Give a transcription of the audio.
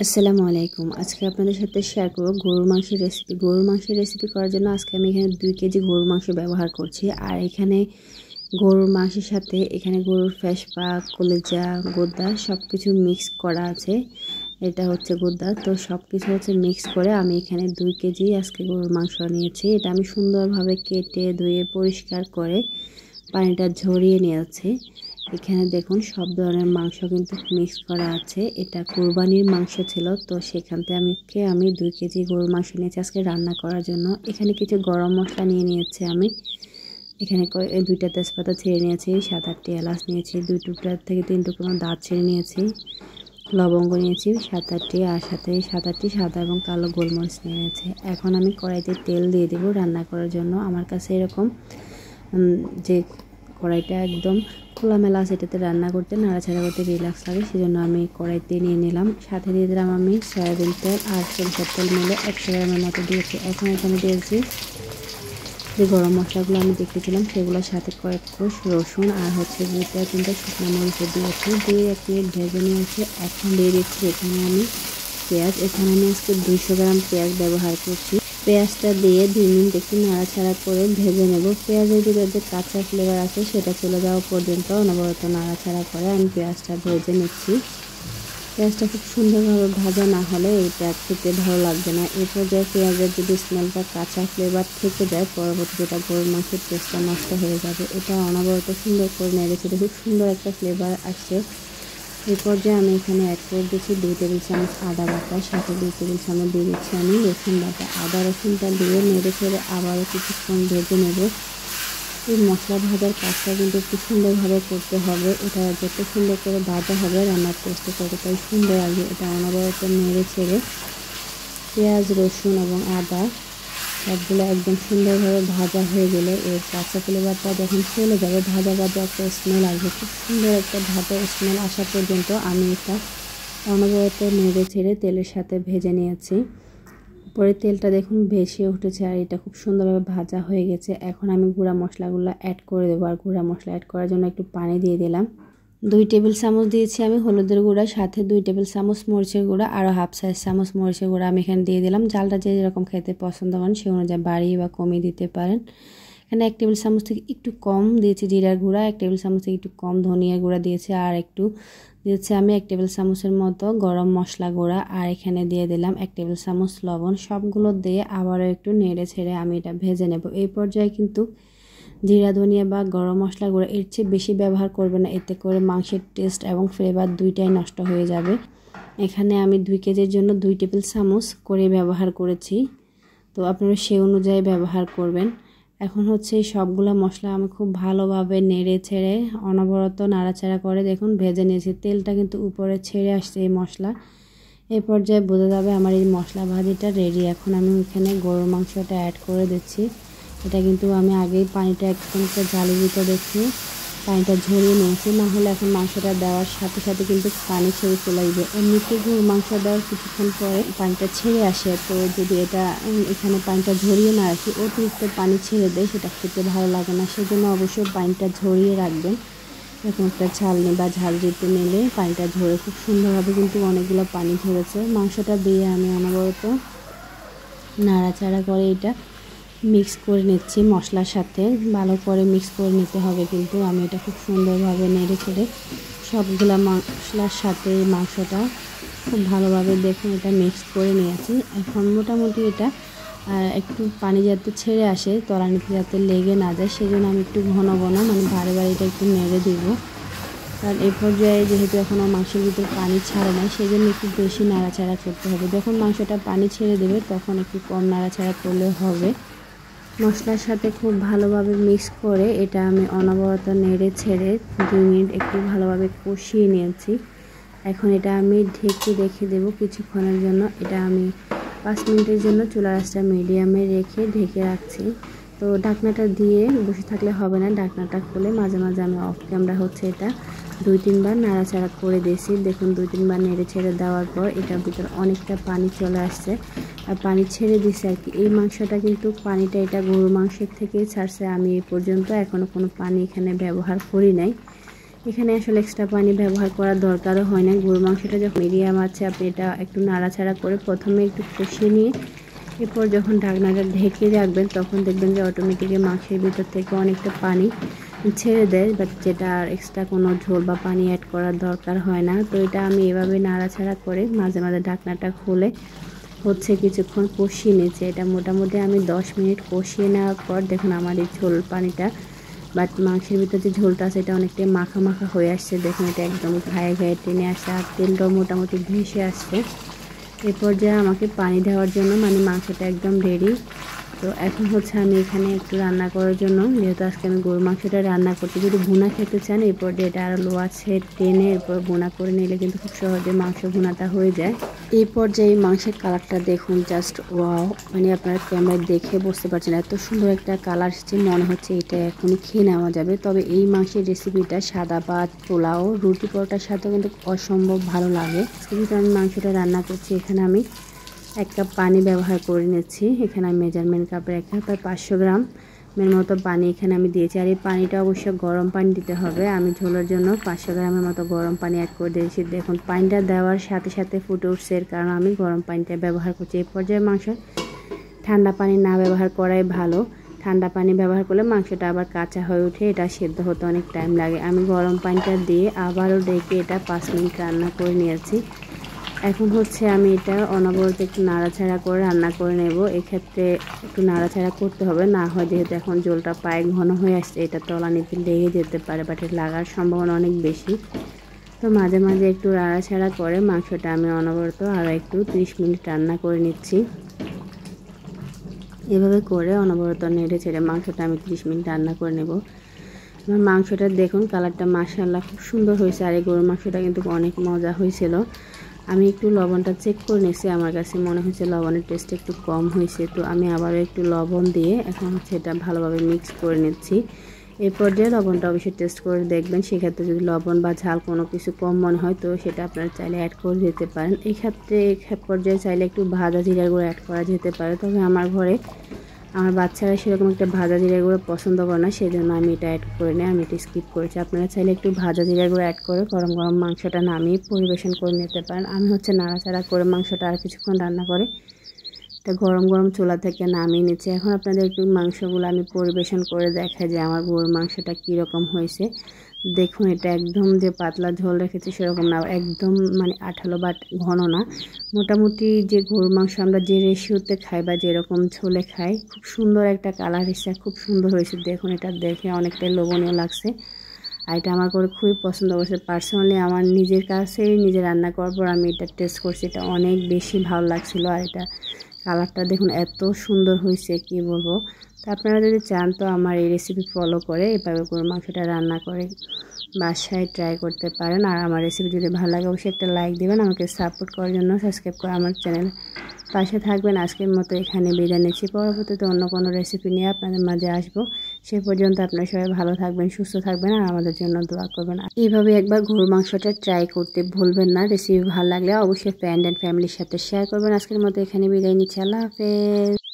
আসসালামু আলাইকুম। আজকে আপনাদের সাথে শেয়ার করব গরুর মাংসের রেসিপি। গরুর মাংসের রেসিপি করার জন্য আজকে আমি এখানে 2 কেজি গরুর মাংস ব্যবহার করছি। আর এখানে গরুর মাংসের সাথে এখানে গরুর ফ্যাস পা, কলিজা, গোদ্দা সব কিছু মিক্স করা আছে। এটা হচ্ছে গোদ্দা, তো সব কিছু হচ্ছে মিক্স করে আমি এখানে 2 কেজি আজকে গরুর মাংস নিয়েছি। এটা আমি সুন্দরভাবে কেটে ধুয়ে পরিষ্কার করে পানিটা ঝরিয়ে নিয়েছি। এখানে দেখুন সব ধরনের মাংস কিন্তু মিক্স করা আছে। এটা কুরবানির মাংস ছিল, তো সেখান থেকে আমি 2 কেজি গরুর মাংস নিয়েছি আজকে রান্না করার জন্য। এখানে কিছু গরম মশলা নিয়ে নিয়েছি আমি। এখানে 2টা তেজপাতা ছিঁড়ে নিয়েছি, 7-8টি এলাচ নিয়েছি, 2 টুকরা থেকে 3 টুকরো দারচিনি নিয়েছি, লবঙ্গ নিয়েছি 7-8টি, আর সাথে 7-8টি সাদা এবং কালো গোলমরিচ নিয়ে নিয়েছি। এখন আমি কড়াইতে তেল দিয়ে দেবো রান্না করার জন্য। আমার কাছে এরকম যে কড়াইটা একদম খোলামেলা আছে, এটাতে রান্না করতে নাড়াচাড়া করতে রিল্যাক্স লাগে, সেজন্য আমি কড়াইতে নিয়ে নিলাম। সাথে দিয়ে দিলাম আমি সয়াবিন তেল আর সরিষার তেল মিলে 100 গ্রামের মতো দিয়েছি। এখন এখানে দিয়েছি যে গরম মশলাগুলো আমি দেখেছিলাম সেগুলোর সাথে কয়েক কোষ রসুন আর হচ্ছে 2-3টা শুকনো মরিচ দিয়েছি, দিয়ে 1 মিনিট ভেজে নিয়েছি। এখন দিয়ে দিচ্ছি এখানে আমি পেঁয়াজ। এখানে আমি আজকে 200 গ্রাম পেঁয়াজ ব্যবহার করছি। পেঁয়াজটা দিয়ে 2 মিনিট একটু নাড়াচাড়া করে ভেজে নেব। পেঁয়াজের ভিতরে যে কাঁচা ফ্লেভার আছে সেটা চলে যাওয়া পর্যন্ত অনবরত নাড়াচাড়া করে আমি পেঁয়াজটা ভেজে নিচ্ছি। পেঁয়াজটা খুব সুন্দরভাবে ভাজা না হলে এটা খেতে ভালো লাগবে না। এই পর্যায়ে পেঁয়াজের যদি স্মেল বা কাঁচা ফ্লেভার থেকে যায়, পরবর্তীতে এটা গরুর মাংসের টেস্টটা নষ্ট হয়ে যাবে। এটা অনবরত সুন্দর করে নেড়েছে, খুব সুন্দর একটা ফ্লেভার আসছে। এই পর্যায়ে আমি এখানে অ্যাড করে দিচ্ছি 2 টেবিল চামচ আদা বাটা, সাথে 2 টেবিল চামচ দিয়ে দিচ্ছি আমি রসুন বাটা। আদা রসুনটা দিয়ে নেড়ে ছেড়ে আবারও কিছুক্ষণ ভেজে নেব। এই মশলা ভাজার কাজটা কিন্তু একটু সুন্দরভাবে করতে হবে। এটা যত সুন্দর করে ভাজা হবে রান্নার টেস্টটা ততটাই সুন্দর আসবে। এটা অনবরত নেড়ে ছেড়ে পেঁয়াজ, রসুন এবং আদা সবগুলো একদম সুন্দরভাবে ভাজা হয়ে গেলে এর কাঁচা ফ্লেভারটা যখন চলে যাবে, ভাজা ভাজা একটা স্মেল আসবে, খুব সুন্দর একটা ভাজা স্মেল আসা পর্যন্ত আমি এটা অনবরত নেড়ে ছেড়ে তেলের সাথে ভেজে নিয়েছি। পরে তেলটা দেখুন ভেসে উঠেছে আর এটা খুব সুন্দরভাবে ভাজা হয়ে গেছে। এখন আমি গুঁড়া মশলাগুলো অ্যাড করে দেবো। আর গুঁড়া মশলা অ্যাড করার জন্য একটু পানি দিয়ে দিলাম। 2 টেবিল চামচ দিয়েছি আমি হলুদের গুঁড়া, সাথে 2 টেবিল চামচ মরিচের গুঁড়া, আরও হাফ সাইজ চামচ মরিচের গুঁড়া আমি এখানে দিয়ে দিলাম। জালটা যে যেরকম খেতে পছন্দ করেন সে অনুযায়ী বাড়িয়ে বা কমিয়ে দিতে পারেন। এখানে 1 টেবিল চামচ থেকে একটু কম দিয়েছি জিরার গুঁড়া, 1 টেবিল চামচ থেকে একটু কম ধনিয়া গুঁড়া দিয়েছি, আর একটু দিয়েছি আমি 1 টেবিল চামচের মতো গরম মশলা গুঁড়া, আর এখানে দিয়ে দিলাম 1 টেবিল চামচ লবণ। সবগুলো দিয়ে আবারও একটু নেড়ে ছেড়ে আমি এটা ভেজে নেব। এই পর্যায়ে কিন্তু জিরা, ধনিয়া বা গরম মশলা গুঁড়া এর চেয়ে বেশি ব্যবহার করবে না, এতে করে মাংসের টেস্ট এবং ফ্লেভার দুইটাই নষ্ট হয়ে যাবে। এখানে আমি 2 কেজির জন্য 2 টেবিল চামচ করে ব্যবহার করেছি, তো আপনারা সেই অনুযায়ী ব্যবহার করবেন। এখন হচ্ছে সবগুলা মশলা আমি খুব ভালোভাবে নেড়ে ছেড়ে অনবরত নাড়াচাড়া করে দেখুন ভেজে নিয়েছি। তেলটা কিন্তু উপরে ছেড়ে আসছে এই মশলা। এই পর্যায়ে বোঝা যাবে আমার এই মশলা ভাজিটা রেডি। এখন আমি এখানে গরুর মাংসটা অ্যাড করে দিচ্ছি। এটা কিন্তু আমি আগেই পানিটা একদম জ্বালিয়ে দিতে দেখি পানিটা ঝরিয়ে নিয়েছি, না হলে এখন মাংসটা দেওয়ার সাথে সাথে কিন্তু পানি ছেড়ে চলে আসবে। এমনিতে গরুর মাংস দেওয়ার কিছুক্ষণ পরে পানিটা ছেড়ে আসে, তো যদি এটা এখানে পানিটা ঝরিয়ে না রাখি, অতিরিক্ত পানি ছেড়ে দেয়, সেটা খেতে ভালো লাগে না। সেজন্য অবশ্যই পানিটা ঝরিয়ে রাখবেন। এরকম একটা ছালনি বা ঝালঝিতে নিলে পানিটা ঝরে খুব সুন্দরভাবে কিন্তু অনেকগুলো পানি ঝরেছে। মাংসটা দিয়ে আমি অনবরত নাড়াচাড়া করে এটা মিক্স করে নিচ্ছি মশলার সাথে, ভালো করে মিক্স করে নিতে হবে। কিন্তু আমি এটা খুব সুন্দরভাবে নেড়ে চেড়ে সবগুলা মশলার সাথে মাংসটা খুব ভালোভাবে দেখুন এটা মিক্স করে নিয়েছি। এখন মোটামুটি এটা একটু পানি যাতে ছেড়ে আসে, তলানিতে যাতে লেগে না যায়, সেজন্য আমি একটু ঘন ঘন মানে বারে বারে এটা একটু নেড়ে দিব। কারণ এই পর্যায়ে যেহেতু এখনও মাংসের ভিতরে পানি ছাড়ে নাই, সেই জন্য একটু বেশি নাড়াচাড়া করতে হবে। যখন মাংসটা পানি ছেড়ে দেবে তখন একটু কম নাড়াচাড়া করলে হবে। মশলার সাথে খুব ভালোভাবে মিক্স করে এটা আমি অনবরত নেড়ে ছেড়ে 2 মিনিট একটু ভালোভাবে কষিয়ে নিয়েছি। এখন এটা আমি ঢেকে রেখে দেব কিছুক্ষণের জন্য। এটা আমি 5 মিনিটের জন্য চুলার আঁচটা মিডিয়ামে রেখে ঢেকে রাখছি। তো ঢাকনাটা দিয়ে বসে থাকলে হবে না, ঢাকনাটা খুলে মাঝে মাঝে আমি অফ ক্যামেরা হচ্ছে এটা 2-3 বার নাড়াচাড়া করে দিয়েছি। দেখুন 2-3 বার নেড়ে ছেড়ে দেওয়ার পর এটার ভিতরে অনেকটা পানি চলে আসছে আর পানি ছেড়ে দিছে আর কি। এই মাংসটা কিন্তু পানিটা এটা গরুর মাংসের থেকেই ছাড়ছে। আমি এই পর্যন্ত এখনও কোনো পানি এখানে ব্যবহার করি নাই। এখানে আসলে এক্সট্রা পানি ব্যবহার করার দরকারও হয় না। গরুর মাংসটা যখন মিডিয়াম আছে আপনি এটা একটু নাড়াচাড়া করে প্রথমে একটু কষিয়ে নিয়ে এরপর যখন ঢাকনাটা ঢেকে রাখবেন তখন দেখবেন যে অটোমেটিকলি মাংসের ভিতর থেকে অনেকটা পানি ছেড়ে দেয়, বাট যেটা আর এক্সট্রা কোনো ঝোল বা পানি অ্যাড করার দরকার হয় না। তো এটা আমি এভাবে নাড়াচাড়া করে মাঝে মাঝে ঢাকনাটা খুলে হচ্ছে কিছুক্ষণ কষিয়ে নিয়েছি। এটা মোটামুটি আমি 10 মিনিট কষিয়ে নেওয়ার পর দেখুন আমার এই ঝোল পানিটা বাট মাংসের ভিতরে যে ঝোলটা আছে এটা অনেকটাই মাখা মাখা হয়ে আসছে। দেখুন এটা একদম ঘায়ে ঘায়ে টেনে আসছে আর তেলটাও মোটামুটি ভেসে আসছে। এই পর্যায়ে আমাকে পানি দেওয়ার জন্য মানে মাংসটা একদম রেডি। তো এখন হচ্ছে আমি এখানে একটু রান্না করার জন্য, যেহেতু আজকে আমি গরুর মাংসটা রান্না করছি, যদি ভুনা খেতে চান এই পর্যায়ে এটা আরও লো আছে টেনে এরপর ভুনা করে নিলে কিন্তু খুব সহজে মাংস ভুনাটা হয়ে যায়। এই পর্যায়ে মাংসের কালারটা দেখুন, জাস্ট ওয়াও, মানে আপনারা ক্যামেরায় দেখে বুঝতে পারছেন এত সুন্দর একটা কালার এসেছে, মনে হচ্ছে এটা এখনই খেয়ে নেওয়া যাবে। তবে এই মাংসের রেসিপিটা সাদা ভাত, পোলাও, রুটি পরোটার সাথেও কিন্তু অসম্ভব ভালো লাগে। যেহেতু আমি মাংসটা রান্না করছি এখানে আমি 1 কাপ পানি ব্যবহার করে নিচ্ছি। এখানে আমি মেজারমেন্ট কাপের 1 কাপ আর 500 গ্রামের মতো পানি এখানে আমি দিয়েছি। আর এই পানিটা অবশ্যই গরম পানি দিতে হবে। আমি ঝোলের জন্য 500 গ্রামের মতো গরম পানি অ্যাড করে দিয়েছি। দেখুন পানিটা দেওয়ার সাথে সাথে ফুটে উঠছে, এর কারণ আমি গরম পানিটা ব্যবহার করছি। এই পর্যায়ে মাংস ঠান্ডা পানি না ব্যবহার করাই ভালো। ঠান্ডা পানি ব্যবহার করলে মাংসটা আবার কাঁচা হয়ে ওঠে, এটা সেদ্ধ হতে অনেক টাইম লাগে। আমি গরম পানিটা দিয়ে আবারও ডেকে এটা 5 মিনিট রান্না করে নিয়েছি। এখন হচ্ছে আমি এটা অনবরত একটু নাড়াচাড়া করে রান্না করে নেব। এক্ষেত্রে একটু নাড়াচাড়া করতে হবে, না হয় যেহেতু এখন ঝোলটা প্রায় ঘন হয়ে আসছে এটা তলানিতে লেগে যেতে পারে, বাট এর লাগার সম্ভাবনা অনেক বেশি। তো মাঝে মাঝে একটু নাড়াচাড়া করে মাংসটা আমি অনবরত আরও একটু 30 মিনিট রান্না করে নিচ্ছি। এভাবে করে অনবরত নেড়ে ছেড়ে মাংসটা আমি 30 মিনিট রান্না করে নেব। আমার মাংসটা দেখুন কালারটা মাশাআল্লাহ খুব সুন্দর হয়েছে। আর এই গরুর মাংসটা কিন্তু অনেক মজা হয়েছিল। আমি একটু লবণটা চেক করে নিয়েছি, আমার কাছে মনে হচ্ছে লবণের টেস্ট একটু কম হয়েছে। তো আমি আবারও একটু লবণ দিয়ে এখন হচ্ছে এটা ভালোভাবে মিক্স করে নিচ্ছি। এই পর্যায়ে লবণটা অবশ্যই টেস্ট করে দেখবেন, সেক্ষেত্রে যদি লবণ বা ঝাল কোনো কিছু কম মনে হয় তো সেটা আপনারা চাইলে অ্যাড করে দিতে পারেন। এই পর্যায়ে চাইলে একটু ভাজা জিরার গুঁড়ো অ্যাড করা যেতে পারে, তবে আমার ঘরে আমার বাচ্চারা সেরকম একটা ভাজা জিরার গুঁড়ো পছন্দ করে না, সেই জন্য আমি এটা অ্যাড করে নিই, আমি এটা স্কিপ করেছি। আপনারা চাইলে একটু ভাজা জিরার গুঁড়ো অ্যাড করে গরম গরম মাংসটা নামিয়ে পরিবেশন করে নিতে পারেন। আমি হচ্ছে নাড়াচাড়া করে মাংসটা আর কিছুক্ষণ রান্না করে এটা গরম গরম চুলা থেকে নামিয়ে নিচ্ছি। এখন আপনাদের একটু মাংসগুলো আমি পরিবেশন করে দেখাই যে আমার গরুর মাংসটা কীরকম হয়েছে। দেখুন এটা একদম যে পাতলা ঝোল রেখেছি সেরকম না, একদম মানে আঠালো বা ঘন না, মোটামুটি যে গরুর মাংস আমরা যে রেশিওতে খাই বা যেরকম ঝোলে খাই, খুব সুন্দর একটা কালার এসেছে, খুব সুন্দর হয়েছে। দেখুন এটা দেখে অনেকটাই লোভনীয় লাগছে আর এটা আমার করে খুবই পছন্দ করছে। পার্সোনালি আমার নিজের কাছেই নিজে রান্না করার পর আমি এটা টেস্ট করছি, এটা অনেক বেশি ভালো লাগছিলো। আর এটা কালারটা দেখুন এত সুন্দর হয়েছে কি বলবো। তো আপনারা যদি চান তো আমার এই রেসিপি ফলো করে এভাবে গরুর মাংসটা রান্না করে বাসায় ট্রাই করতে পারেন। আর আমার রেসিপি যদি ভালো লাগে অবশ্যই একটা লাইক দেবেন, আমাকে সাপোর্ট করার জন্য সাবস্ক্রাইব করে আমার চ্যানেল পাশে থাকবেন। আজকের মতো এখানে বিদায় নিচ্ছি, পরবর্তীতে অন্য কোনো রেসিপি নিয়ে আপনাদের মাঝে আসবো। সে পর্যন্ত আপনারা সবাই ভালো থাকবেন, সুস্থ থাকবেন আর আমাদের জন্য দোয়া করবেন। এইভাবে একবার গরুর মাংসটা ট্রাই করতে ভুলবেন না। রেসিপি ভালো লাগলে অবশ্যই ফ্রেন্ড অ্যান্ড ফ্যামিলির সাথে শেয়ার করবেন। আজকের মতো এখানে বিদায় নিচ্ছি, আল্লাহ হাফেজ।